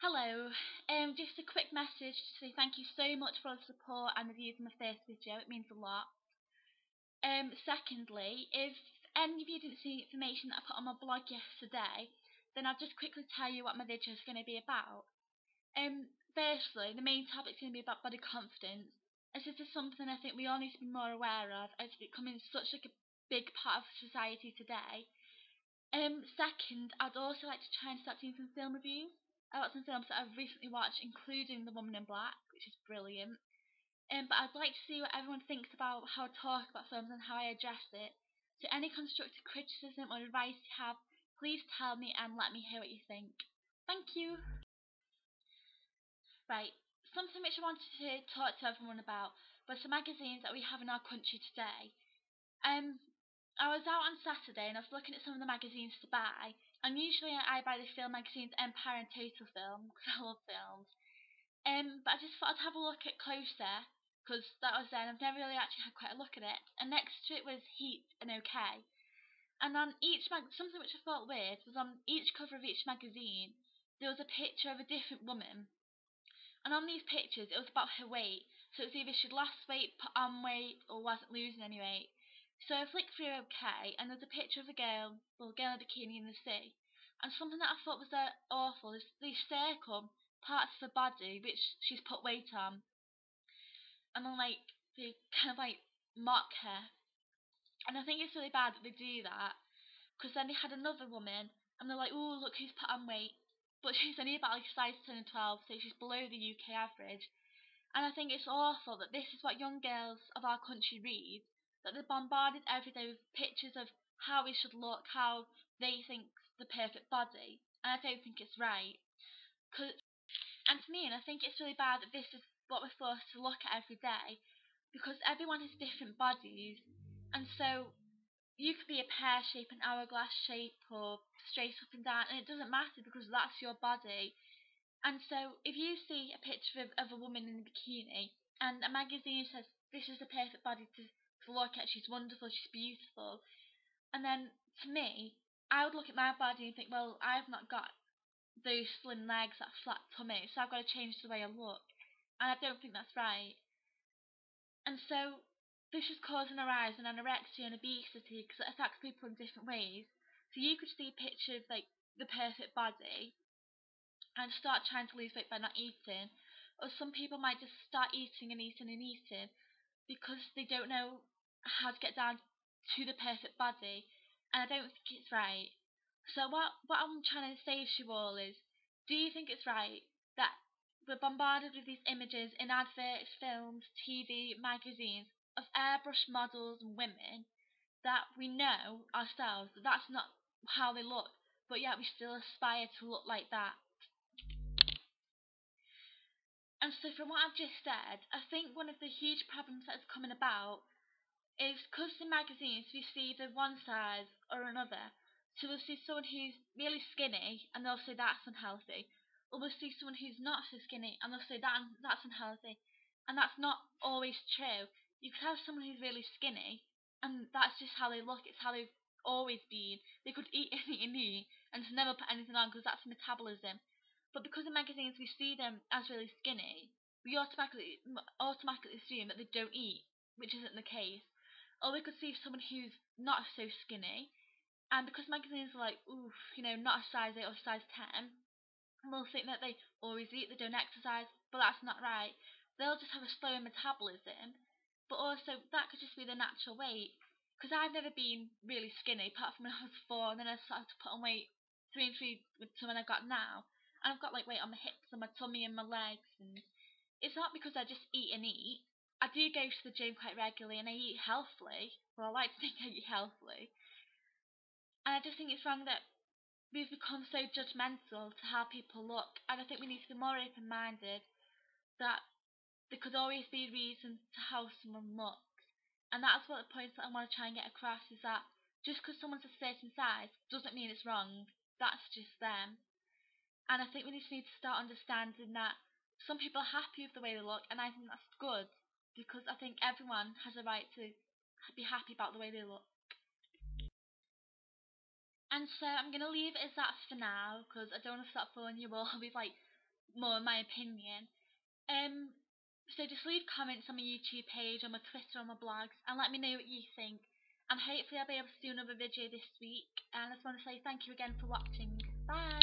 Hello, just a quick message to say thank you so much for all the support and the views on my first video, it means a lot. Secondly, if any of you didn't see the information that I put on my blog yesterday, then I'll just quickly tell you what my video is going to be about. Firstly, the main topic is going to be about body confidence, as this is something I think we all need to be more aware of, as it's becoming such a big part of society today. Second, I'd also like to try and start doing some film reviews about some films that I've recently watched, including The Woman in Black, which is brilliant. But I'd like to see what everyone thinks about how I talk about films and how I address it. So any constructive criticism or advice you have, please tell me and let me hear what you think. Thank you. Right, something which I wanted to talk to everyone about was the magazines that we have in our country today. Um, I was out on Saturday and I was looking at some of the magazines to buy. And usually I buy the film magazines Empire and Total Film because I love films. But I just thought I'd have a look at Closer because that was then. I've never really actually had quite a look at it. And next to it was Heat and OK. And on each something which I thought weird was on each cover of each magazine there was a picture of a different woman. And on these pictures it was about her weight. So it was either she'd lost weight, put on weight, or wasn't losing any weight. So I flicked through OK, and there's a picture of a girl, well, a girl in a bikini in the sea. And something that I thought was awful is they circle parts of her body which she's put weight on, and then they kind of mock her. And I think it's really bad that they do that, because then they had another woman, and they're like, "Oh, look who's put on weight," but she's only about size 10 and 12, so she's below the UK average. And I think it's awful that this is what young girls of our country read, that they're bombarded every day with pictures of how we should look, how they think the perfect body. And I don't think it's right. And to me, and I think it's really bad that this is what we're forced to look at every day, because everyone has different bodies. And so you could be a pear shape, an hourglass shape, or straight up and down, and it doesn't matter because that's your body. And so, if you see a picture of a woman in a bikini, and a magazine says this is the perfect body to look at, she's wonderful, she's beautiful, and then to me, I would look at my body and think, well, I've not got those slim legs, that flat tummy, so I've got to change the way I look, and I don't think that's right. And so, this is causing a rise in anorexia and obesity because it affects people in different ways. So you could see a picture of the perfect body and start trying to lose weight by not eating. Or some people might just start eating and eating and eating because they don't know how to get down to the perfect body. And I don't think it's right. So what I'm trying to say to you all is, do you think it's right that we're bombarded with these images in adverts, films, TV, magazines of airbrushed models and women that we know ourselves that that's not how they look, but yet we still aspire to look like that? And so from what I've just said, I think one of the huge problems that is coming about is because in magazines we see the one size or another. So we'll see someone who's really skinny and they'll say that's unhealthy. Or we'll see someone who's not so skinny and they'll say that's unhealthy. And that's not always true. You could have someone who's really skinny and that's just how they look, it's how they've always been. They could eat and eat and eat and just never put anything on because that's metabolism. But because in magazines we see them as really skinny, we automatically assume that they don't eat, which isn't the case. Or we could see someone who's not so skinny, and because magazines are like, oof, not a size 8 or size 10, we'll think that they always eat, they don't exercise, but that's not right. They'll just have a slower metabolism, but also that could just be the natural weight. Because I've never been really skinny, apart from when I was 4, and then I started to put on weight 3 and 3 to when I got now. And I've got weight on my hips and my tummy and my legs, and it's not because I just eat and eat. I do go to the gym quite regularly and I eat healthily. Well, I like to think I eat healthily. And I just think it's wrong that we've become so judgmental to how people look. And I think we need to be more open minded that there could always be a reason to how someone looks. And that's what the point that I want to try and get across is that just because someone's a certain size doesn't mean it's wrong. That's just them. And I think we just need to start understanding that some people are happy with the way they look, and I think that's good because I think everyone has a right to be happy about the way they look. And so I'm going to leave it as that for now because I don't want to start boring you all with more in my opinion. Um, so just leave comments on my YouTube page, on my Twitter, on my blogs, and let me know what you think. And hopefully I'll be able to do another video this week. And I just want to say thank you again for watching. Bye!